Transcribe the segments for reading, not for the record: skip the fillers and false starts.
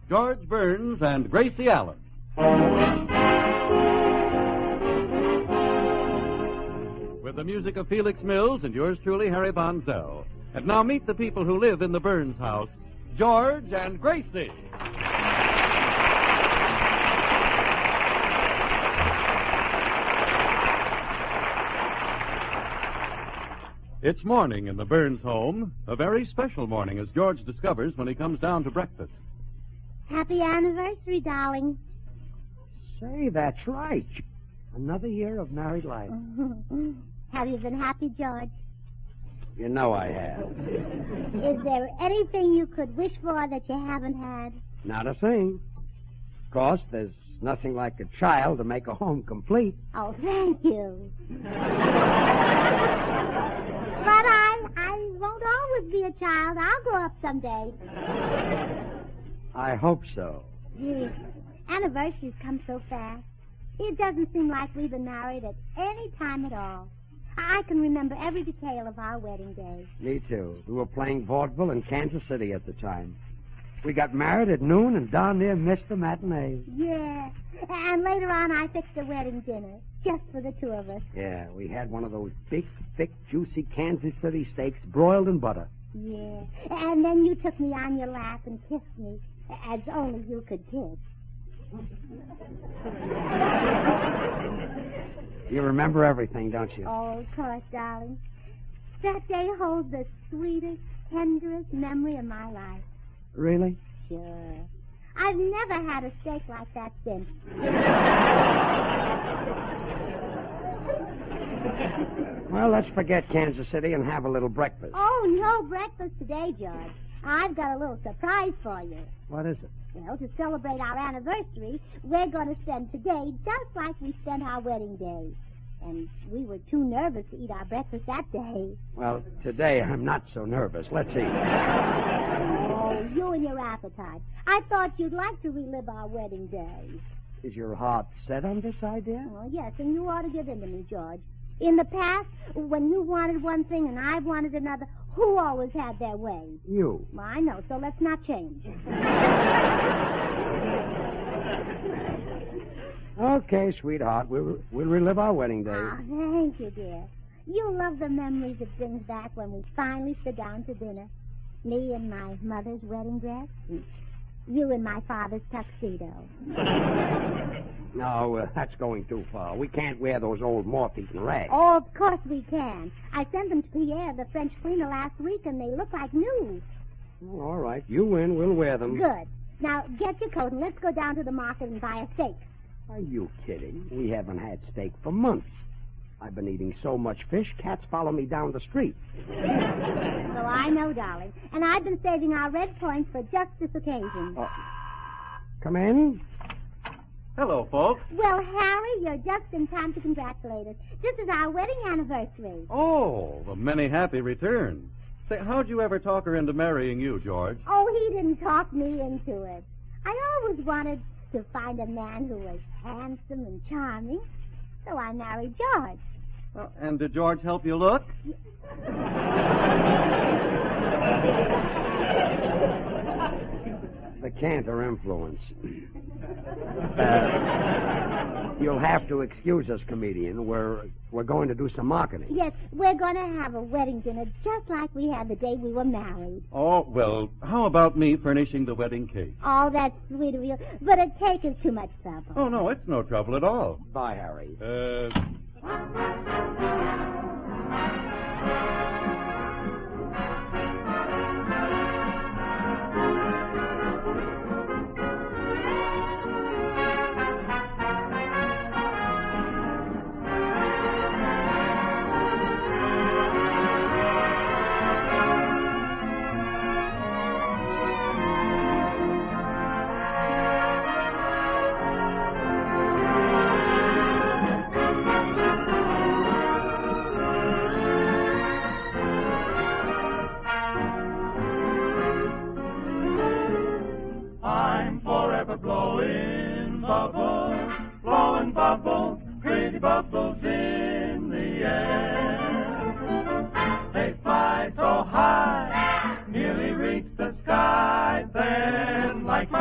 George Burns and Gracie Allen. With the music of Felix Mills and yours truly, Harry Bonzell. And now meet the people who live in the Burns house, George and Gracie. It's morning in the Burns home, a very special morning, as George discovers when he comes down to breakfast. Happy anniversary, darling. Say, that's right. Another year of married life. Have you been happy, George? You know I have. Is there anything you could wish for that you haven't had? Not a thing. Of course, there's nothing like a child to make a home complete. Oh, thank you. But I won't always be a child. I'll grow up someday. I hope so. Gee, anniversaries come so fast. It doesn't seem like we've been married at any time at all. I can remember every detail of our wedding day. Me too. We were playing vaudeville in Kansas City at the time. We got married at noon and darn near missed the matinee. Yeah. And later on, I fixed a wedding dinner just for the two of us. Yeah, we had one of those big, thick, juicy Kansas City steaks broiled in butter. Yeah. And then you took me on your lap and kissed me, as only you could kiss. You remember everything, don't you? Oh, of course, darling. That day holds the sweetest, tenderest memory of my life. Really? Sure. I've never had a steak like that since. Well, let's forget Kansas City and have a little breakfast. Oh, no breakfast today, George. I've got a little surprise for you. What is it? Well, to celebrate our anniversary, we're going to spend today just like we spent our wedding day. And we were too nervous to eat our breakfast that day. Well, today I'm not so nervous. Let's eat. Oh, you and your appetite. I thought you'd like to relive our wedding day. Is your heart set on this idea? Oh, yes, and you ought to give in to me, George. In the past, when you wanted one thing and I wanted another, who always had their way? You. Well, I know, so let's not change. Okay, sweetheart. We'll relive our wedding day. Oh, thank you, dear. You love the memories it brings back when we finally sit down to dinner. Me in my mother's wedding dress. You in my father's tuxedo. No, that's going too far. We can't wear those old moth-eaten rags. Oh, of course we can. I sent them to Pierre, the French cleaner, last week, and they look like new. Oh, all right. You win. We'll wear them. Good. Now, get your coat and let's go down to the market and buy a steak. Are you kidding? We haven't had steak for months. I've been eating so much fish, cats follow me down the street. So I know, darling. And I've been saving our red points for just this occasion. Come in. Hello, folks. Well, Harry, you're just in time to congratulate us. This is our wedding anniversary. Oh, the many happy returns. Say, how'd you ever talk her into marrying you, George? Oh, he didn't talk me into it. I always wanted to find a man who was handsome and charming, so I married George. And did George help you look? The Cantor influence. You'll have to excuse us, comedian. We're going to do some marketing. Yes, we're going to have a wedding dinner just like we had the day we were married. Oh, well, how about me furnishing the wedding cake? Oh, that's sweet of you. But a cake is too much trouble. Oh, no, it's no trouble at all. Bye, Harry.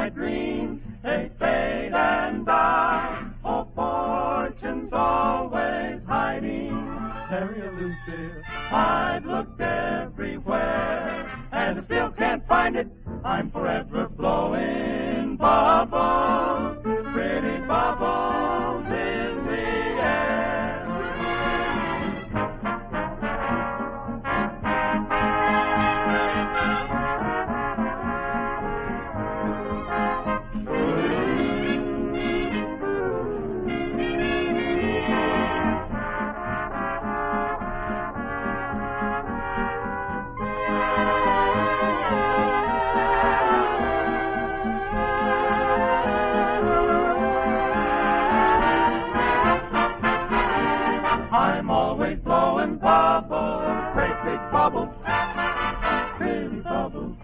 my dreams, they fade and die. Oh, fortune's always hiding, very elusive. I've looked everywhere, and I still can't find it. I'm forever blowing bubbles, pretty bubbles in the air. I'm always blowing bubbles, great big bubbles, pretty bubbles,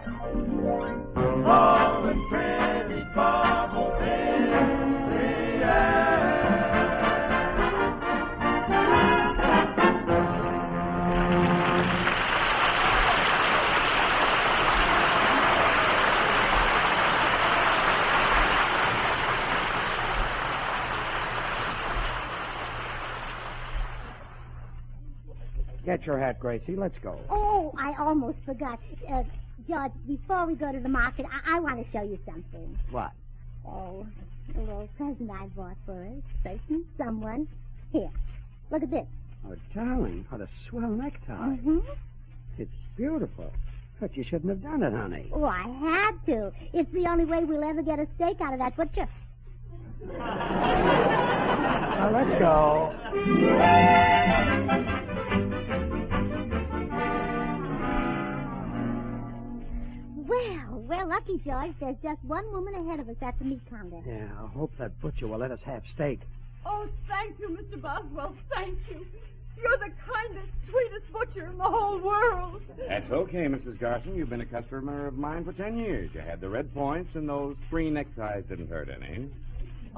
blowing pretty bubbles in the air. Get your hat, Gracie. Let's go. Oh, I almost forgot. George, before we go to the market, I want to show you something. What? Oh, a little present I bought for a certain someone. Here, look at this. Oh, darling, what a swell necktie. Mm-hmm. It's beautiful. But you shouldn't have done it, honey. Oh, I had to. It's the only way we'll ever get a steak out of that butcher. Now, let's go. Well, we're lucky, George. There's just one woman ahead of us at the meat counter. Yeah, I hope that butcher will let us have steak. Oh, thank you, Mr. Boswell. Thank you. You're the kindest, sweetest butcher in the whole world. That's okay, Mrs. Garson. You've been a customer of mine for 10 years. You had the red points, and those 3 neckties didn't hurt any.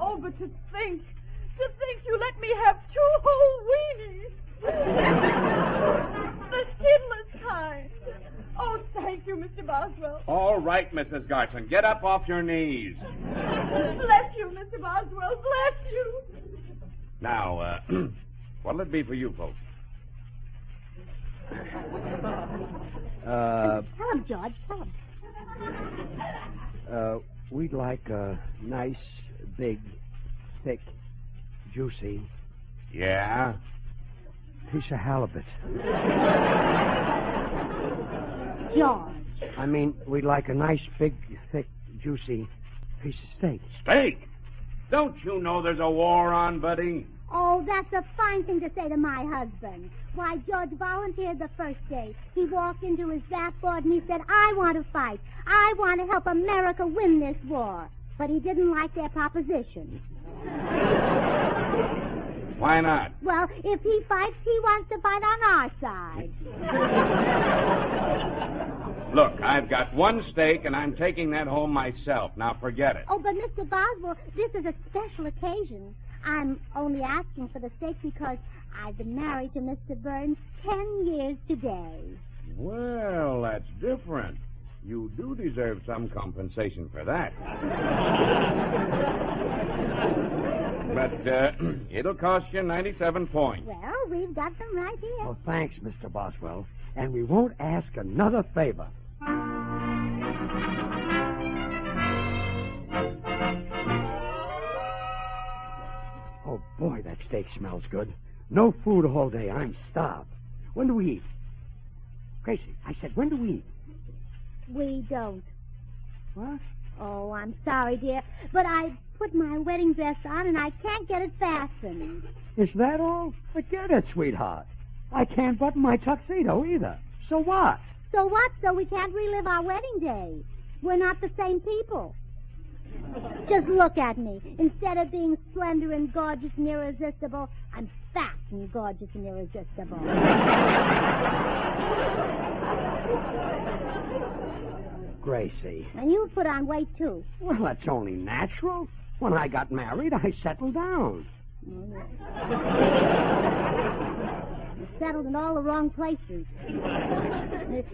Oh, but to think you let me have 2 whole weenies. The skinless kind. Oh, thank you, Mr. Boswell. All right, Mrs. Garson. Get up off your knees. Bless you, Mr. Boswell. Bless you. Now, what'll it be for you folks? Tell him, George. Tell him. We'd like a nice, big, thick, juicy Yeah? piece of halibut. George. I mean, we'd like a nice, big, thick, juicy piece of steak. Steak? Don't you know there's a war on, buddy? Oh, that's a fine thing to say to my husband. Why, George volunteered the first day. He walked into his draft board and he said, I want to fight. I want to help America win this war. But he didn't like their proposition. Why not? Well, if he fights, he wants to fight on our side. Look, I've got 1 steak, and I'm taking that home myself. Now, forget it. Oh, but Mr. Boswell, this is a special occasion. I'm only asking for the steak because I've been married to Mr. Burns 10 years today. Well, that's different. You do deserve some compensation for that. But it'll cost you 97 points. Well, we've got them right here. Well, thanks, Mr. Boswell. And we won't ask another favor. Oh, boy, that steak smells good. No food all day. I'm starved. When do we eat? Gracie, I said, when do we eat? We don't. What? Oh, I'm sorry, dear, but I put my wedding dress on and I can't get it fastened. Is that all? Forget it, sweetheart. I can't button my tuxedo either. So what? So what? So we can't relive our wedding day. We're not the same people. Just look at me. Instead of being slender and gorgeous and irresistible, I'm fat and gorgeous and irresistible. Gracie. And you put on weight, too. Well, that's only natural. When I got married, I settled down. You settled in all the wrong places.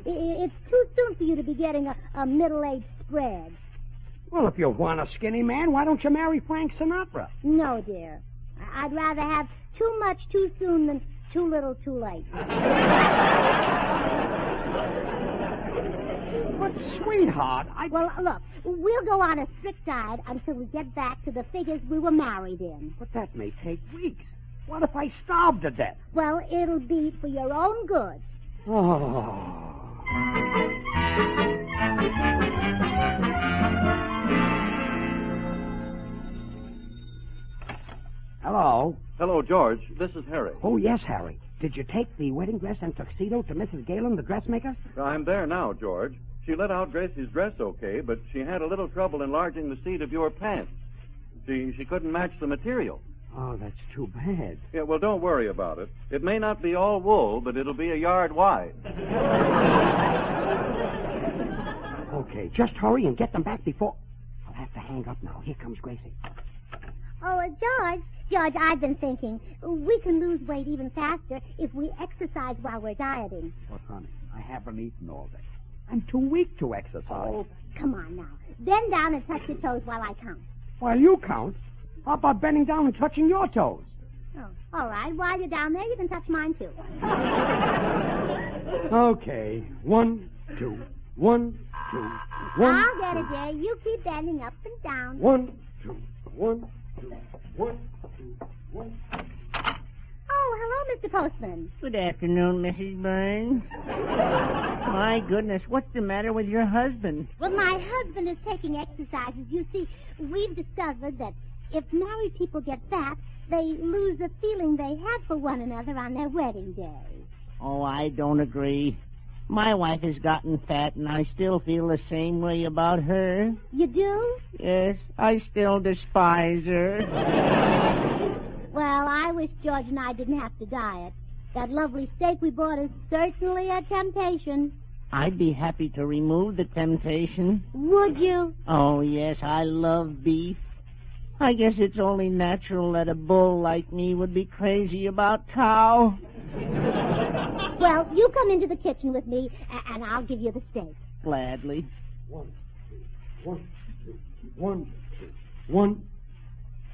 It's too soon for you to be getting a middle-aged spread. Well, if you want a skinny man, why don't you marry Frank Sinatra? No, dear. I'd rather have too much too soon than too little too late. But, sweetheart, Well, look, we'll go on a strict diet until we get back to the figures we were married in. But that may take weeks. What if I starve to death? Well, it'll be for your own good. Oh. Hello. Hello, George. This is Harry. Oh, yes, Harry. Did you take the wedding dress and tuxedo to Mrs. Galen, the dressmaker? I'm there now, George. She let out Gracie's dress okay, but she had a little trouble enlarging the seat of your pants. She couldn't match the material. Oh, that's too bad. Yeah, well, don't worry about it. It may not be all wool, but it'll be a yard wide. Okay, just hurry and get them back before... I'll have to hang up now. Here comes Gracie. Oh, George, I've been thinking we can lose weight even faster if we exercise while we're dieting. But, honey, I haven't eaten all day. I'm too weak to exercise. Oh, come on now. Bend down and touch your toes while I count. While you count? How about bending down and touching your toes? Oh, all right. While you're down there, you can touch mine, too. Okay. 1, 2. 1, 2. 1. I'll get it, dear. You keep bending up and down. 1, 2. 1, 2. 1, 2. 1. Oh, hello, Mr. Postman. Good afternoon, Mrs. Burns. My goodness, what's the matter with your husband? Well, my husband is taking exercises. You see, we've discovered that if married people get fat, they lose the feeling they had for one another on their wedding day. Oh, I don't agree. My wife has gotten fat, and I still feel the same way about her. You do? Yes, I still despise her. Well, I wish George and I didn't have to diet. That lovely steak we bought is certainly a temptation. I'd be happy to remove the temptation. Would you? Oh, yes, I love beef. I guess it's only natural that a bull like me would be crazy about cow. Well, you come into the kitchen with me, and I'll give you the steak. Gladly. 1, 2. 1, 2. 1, 2. 1.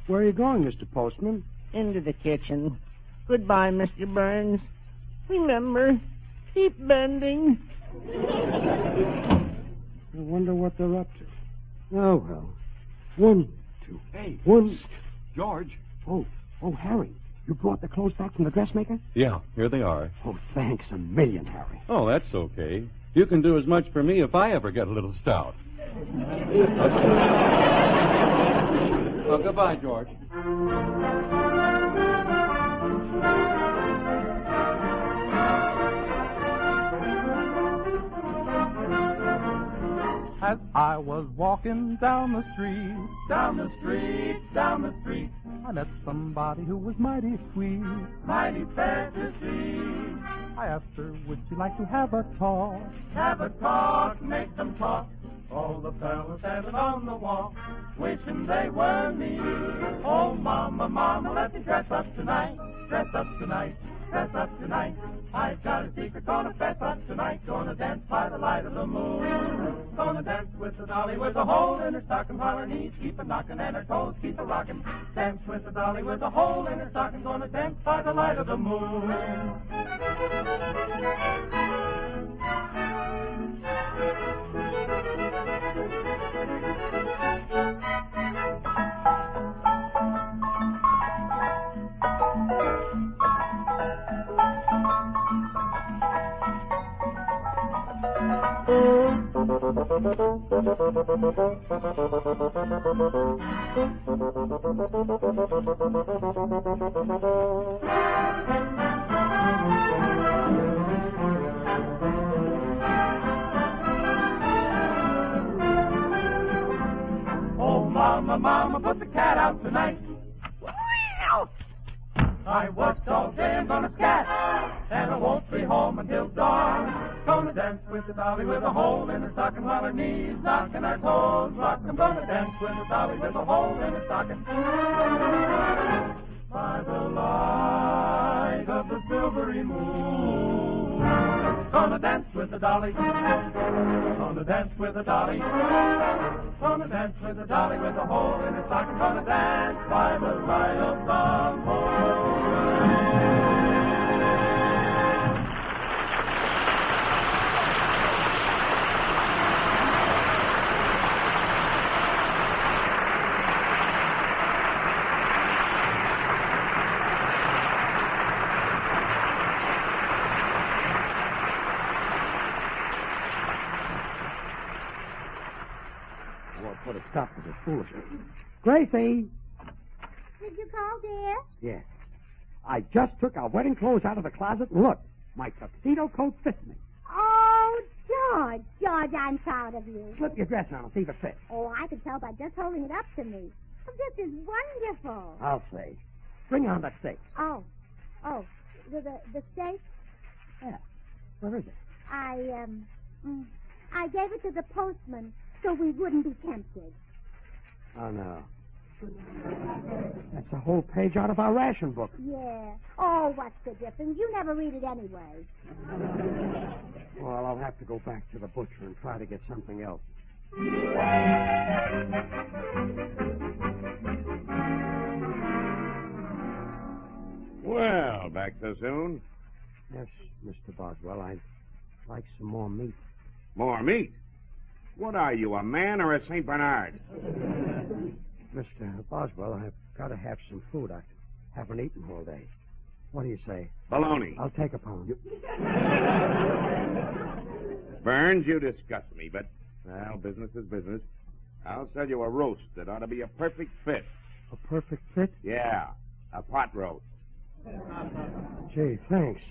Where are you going, Mr. Postman? Into the kitchen. Goodbye, Mr. Burns. Remember, keep bending. I wonder what they're up to. Oh, well. 1, 2. Hey, 1. George. Oh, Harry. You brought the clothes back from the dressmaker? Yeah, here they are. Oh, thanks a million, Harry. Oh, that's okay. You can do as much for me if I ever get a little stout. Well, goodbye, George. As I was walking down the street, down the street, down the street, I met somebody who was mighty sweet, mighty fair to see. I asked her, would she like to have a talk? Have a talk, make some talk. All the fellas standing on the walk, wishing they were me. Oh, mama, mama, let me dress up tonight, dress up tonight, dress up tonight. I've got a secret, gonna fess up tonight, gonna dance by the light of the moon. Gonna dance with the dolly with a hole in her stocking while her knees keep a knocking and her toes keep a rocking. Dance with the dolly with a hole in her stocking, gonna dance by the light of the moon. Oh, mama, mama, put the cat out tonight. I worked all day, I'm gonna scat, and I won't be home until dawn. Gonna dance with the dolly with a hole in her stocking while her knees knock and her toes rock. I'm gonna dance with the dolly with a hole in her stocking by the light of the silvery moon. Gonna dance with the dolly. Gonna dance with the dolly. Gonna dance with the dolly with a hole in his sock. Gonna dance by the light of the moon. Put a stop to this foolishness. Gracie! Did you call, dear? Yes. I just took our wedding clothes out of the closet, and look, my tuxedo coat fits me. Oh, George. George, I'm proud of you. Slip your dress on and see if it fits. Oh, I could tell by just holding it up to me. Oh, this is wonderful. I'll say. Bring on that steak. Oh, the steak? Yeah. Where is it? I gave it to the postman so we wouldn't be tempted. Oh, no. That's a whole page out of our ration book. Yeah. Oh, what's the difference? You never read it anyway. Well, I'll have to go back to the butcher and try to get something else. Well, back so soon? Yes, Mr. Boswell, I'd like some more meat. More meat? What are you, a man or a St. Bernard? Mr. Boswell, I've got to have some food. I haven't eaten all day. What do you say? Baloney. I'll take a pound. Burns, you disgust me, but, well, business is business. I'll sell you a roast that ought to be a perfect fit. A perfect fit? Yeah, a pot roast. Gee, thanks.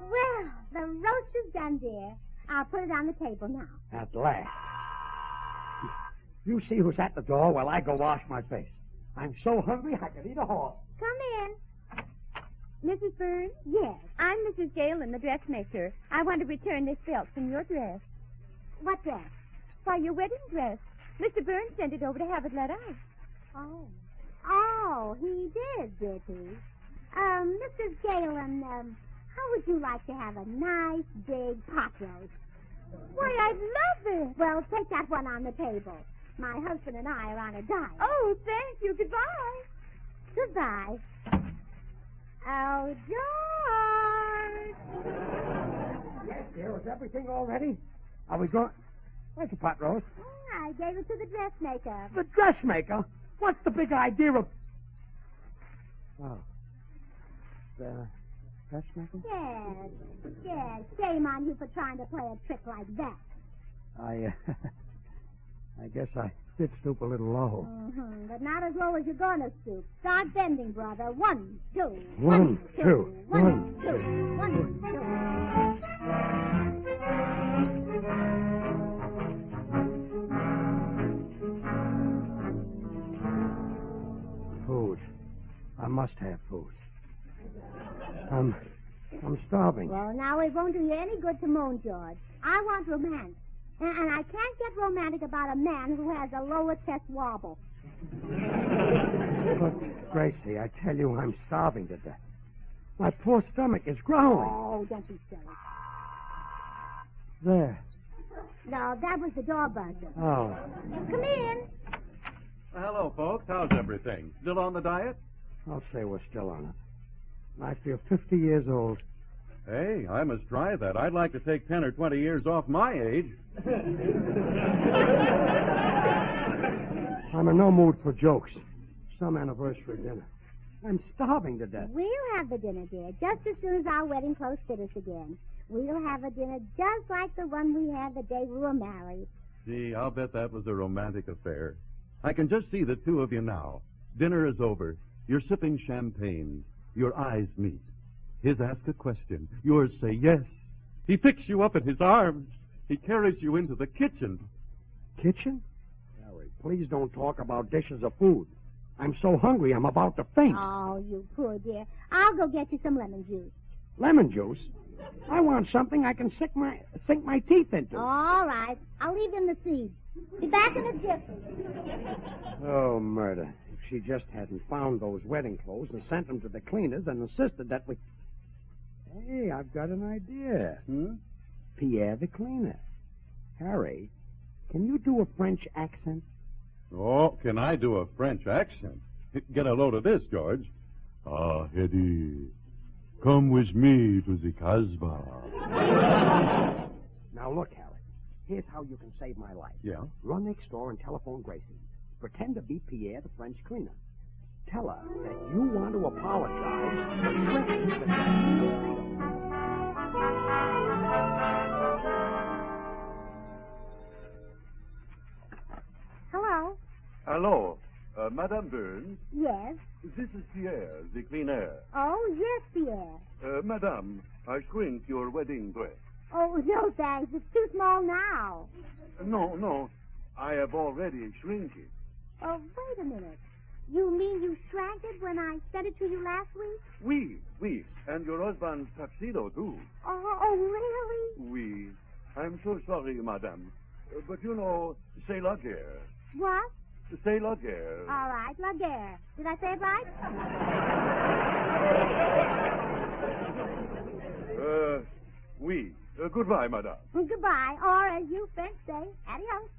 Well, the roast is done, dear. I'll put it on the table now. At last. You see who's at the door while I go wash my face. I'm so hungry I could eat a horse. Come in. Mrs. Burns? Yes, I'm Mrs. Galen, the dressmaker. I want to return this belt from your dress. What dress? Why, your wedding dress. Mr. Burns sent it over to have it let out. Oh. Oh, he did he? Mrs. Galen, how would you like to have a nice big pot roast? Why, I'd love it. Well, take that one on the table. My husband and I are on a diet. Oh, thank you. Goodbye. Goodbye. Oh, George! Yes, dear, is everything all ready? Are we going... Where's the pot roast? I gave it to the dressmaker. The dressmaker? What's the big idea of... Oh. The dressmaker? Yes. Shame on you for trying to play a trick like that. I guess I did stoop a little low. Mm-hmm. But not as low as you're going to stoop. Start bending, brother. 1, 2. 1, 2. 1, 2. 1, 2. Food. I must have food. I'm starving. Well, now it won't do you any good to moan, George. I want romance. And I can't get romantic about a man who has a lower chest wobble. But, Gracie, I tell you, I'm starving to death. My poor stomach is growling. Oh, don't be silly. There. No, that was the door buzzer. Oh. Come in. Hello, folks. How's everything? Still on the diet? I'll say we're still on it. I feel 50 years old. Hey, I must try that. I'd like to take 10 or 20 years off my age. I'm in no mood for jokes. Some anniversary dinner. I'm starving to death. We'll have the dinner, dear, just as soon as our wedding clothes fit us again. We'll have a dinner just like the one we had the day we were married. Gee, I'll bet that was a romantic affair. I can just see the two of you now. Dinner is over. You're sipping champagne. Your eyes meet. His ask a question. Yours say yes. He picks you up in his arms. He carries you into the kitchen. Kitchen? Harry, please don't talk about dishes of food. I'm so hungry I'm about to faint. Oh, you poor dear. I'll go get you some lemon juice. Lemon juice? I want something I can sink my teeth into. All right. I'll leave in the seeds. Be back in a jiffy. Oh, murder. she just hadn't found those wedding clothes and sent them to the cleaners and insisted that we... Hey, I've got an idea. Pierre the cleaner. Harry, can you do a French accent? Oh, can I do a French accent? Get a load of this, George. Ah, Eddie, come with me to the Casbah. Now, look, Harry. Here's how you can save my life. Yeah? Run next door and telephone Gracie. Pretend to be Pierre, the French cleaner. Tell her that you want to apologize for shrinking the Hello? Hello, Madame Burns. Yes. This is Pierre, the cleaner. Oh, yes, Pierre. Madame, I shrink your wedding dress. Oh, no, thanks. It's too small now. No, I have already shrink it. Oh, wait a minute. You mean you shrank it when I sent it to you last week? Oui, and your husband's tuxedo, too. Oh, really? Oui. I'm so sorry, madame. But you know, c'est la guerre. What? C'est la guerre. All right, La Guerre. Did I say it right? Oui. Goodbye, madame. Goodbye, or as you French say, adios.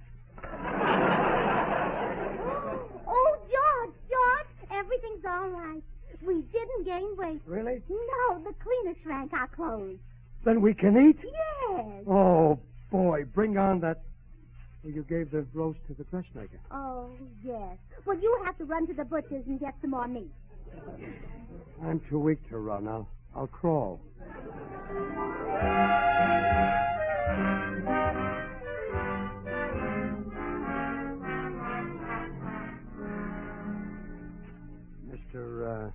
Oh, George, everything's all right. We didn't gain weight. Really? No, the cleaner shrank our clothes. Then we can eat? Yes. Oh, boy, bring on that... Well, you gave the roast to the dressmaker. Oh, yes. Well, you have to run to the butcher's and get some more meat. I'm too weak to run. I'll crawl. Mr.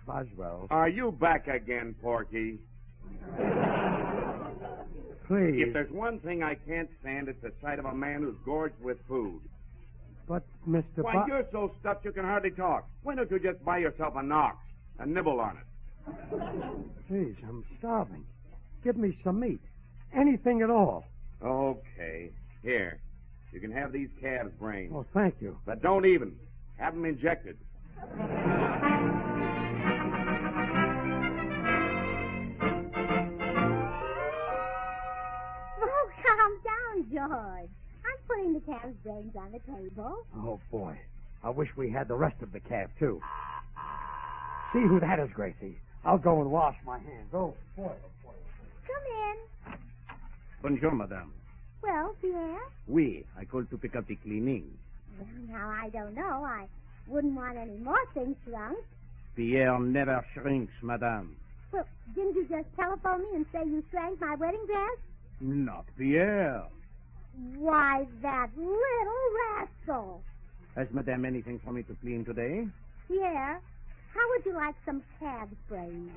Boswell. Are you back again, Porky? Please. If there's one thing I can't stand, it's the sight of a man who's gorged with food. But, Mr. Why, you're so stuffed you can hardly talk. Why don't you just buy yourself a Knox and nibble on it? Please, I'm starving. Give me some meat. Anything at all. Okay. Here. You can have these calves' brains. Oh, thank you. But don't even. Have them injected. Oh, calm down, George. I'm putting the calf's brains on the table. Oh, boy. I wish we had the rest of the calf, too. See who that is, Gracie. I'll go and wash my hands. Oh, boy. Come in. Bonjour, madame. Well, Pierre? Oui, I called to pick up the cleaning. Well, now, I don't know. I wouldn't want any more things shrunk. Pierre never shrinks, madame. Well, didn't you just telephone me and say you shrank my wedding dress? Not Pierre. Why, that little rascal. Has madame anything for me to clean today? Pierre, how would you like some calf's brains?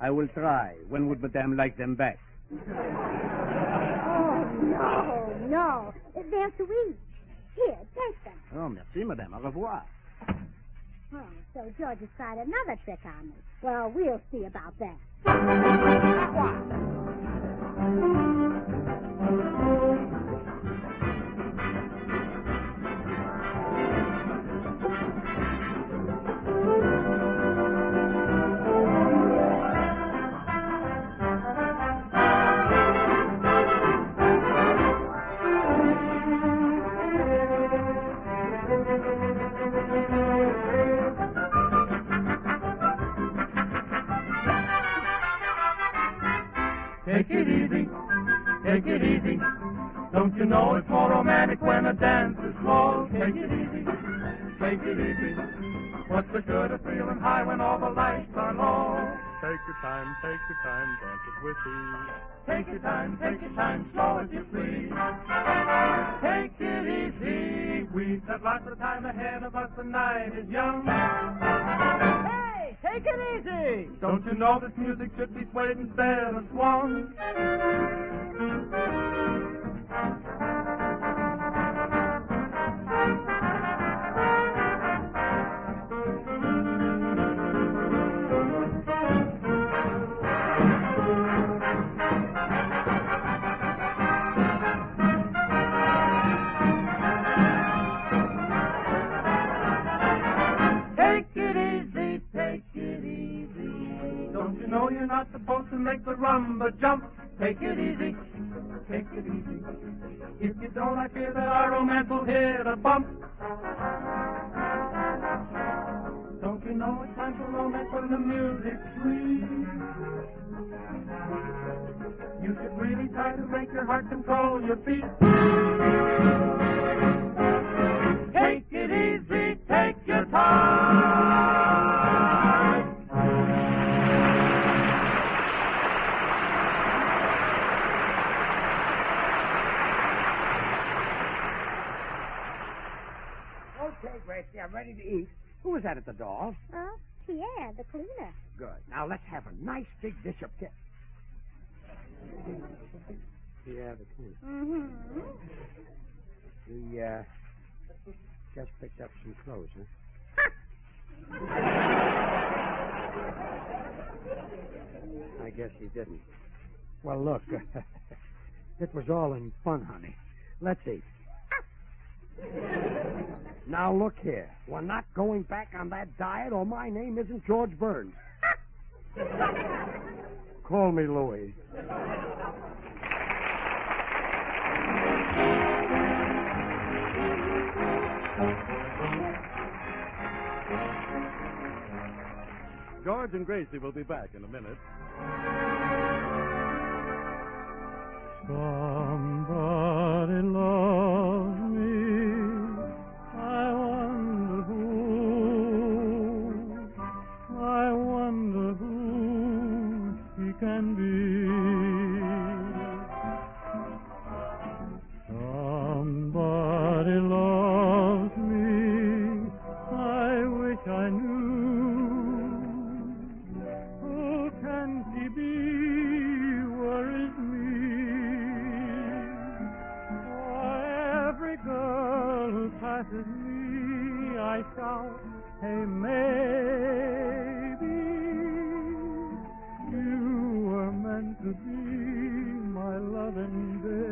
I will try. When would madame like them back? Oh, no. They're to eat. Here, take them. Oh, merci, madame. Au revoir. Oh, so George has tried another trick on me. Well, we'll see about that. Take it easy, take it easy. Don't you know it's more romantic when a dance is slow? Take it easy, take it easy. What's the good of feeling high when all the lights are low? Take your time, dance it with ease. Take your time, slow as you please. Take it easy, we've got lots of time ahead of us, the night is young. Hey, take it easy! Don't you know this music should be swayed instead of swung? make the rumba jump. Take it easy, take it easy. If you don't, I fear that our romance will hit a bump. Don't you know it's time for romance when the music's sweet? You should really try to make your heart control your beat. Take it easy, take your time. Okay, Gracie, I'm ready to eat. Who was that at the door? Oh, Pierre, the cleaner. Good. Now let's have a nice big dish of kit. Yeah, the cleaner. Mm-hmm. He, just picked up some clothes, huh? I guess he didn't. Well, look, it was all in fun, honey. Let's eat. Now, look here. We're not going back on that diet, or my name isn't George Burns. Call me Louie. George and Gracie will be back in a minute. Somebody loves me. I wonder who. I wonder who she can be. Somebody loves me. I wish I knew. Who can she be? Where is me? For every girl who passes me, I shout, hey, maybe you were meant to be my loving baby.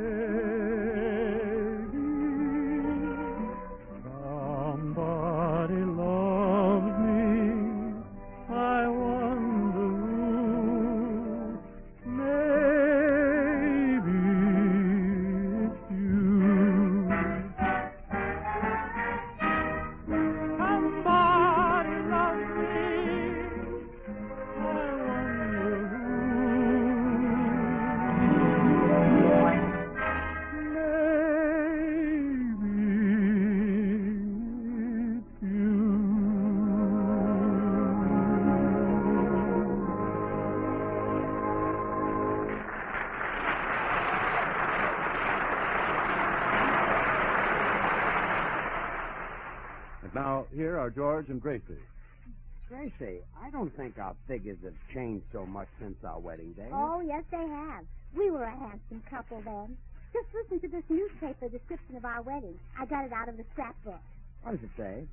Somebody loves me. I wonder who. Maybe it's you. Somebody loves me. I wonder who. And now, here are George and Gracie. Gracie, I don't think our figures have changed so much since our wedding day. Oh, yes, they have. We were a handsome couple then. Just listen to this newspaper description of our wedding. I got it out of the scrapbook. What does it say?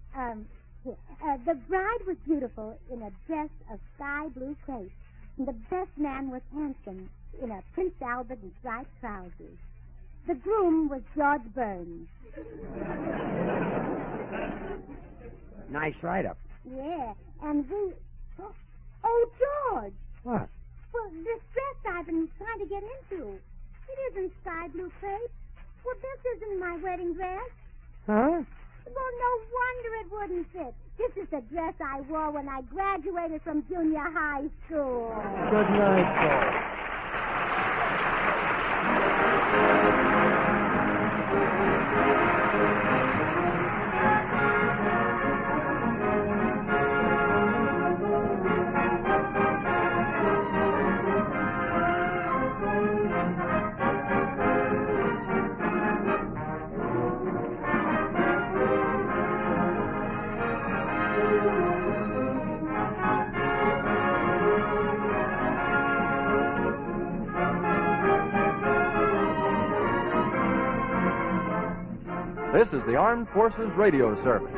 Here. The bride was beautiful in a dress of sky blue crepe, and the best man was handsome in a Prince Albert and striped trousers. The groom was George Burns. Nice write-up. Yeah, and we... Oh, George! What? Well, this dress I've been trying to get into. It isn't sky blue crepe. Well, this isn't my wedding dress. Huh? Well, no wonder it wouldn't fit. This is the dress I wore when I graduated from junior high school. Good night, George. This is the Armed Forces Radio Service.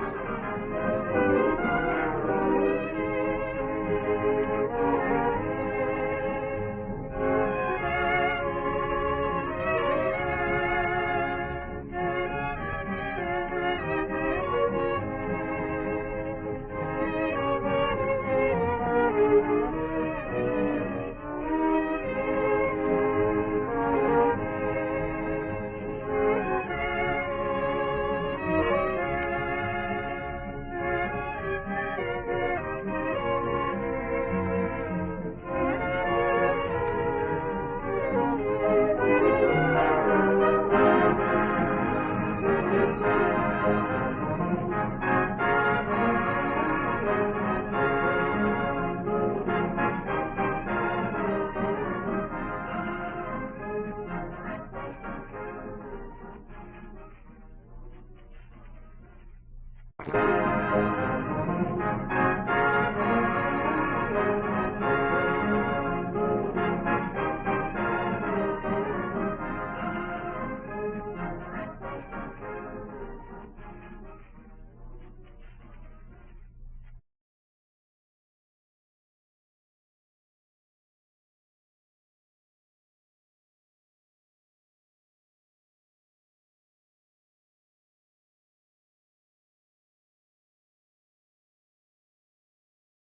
Bye.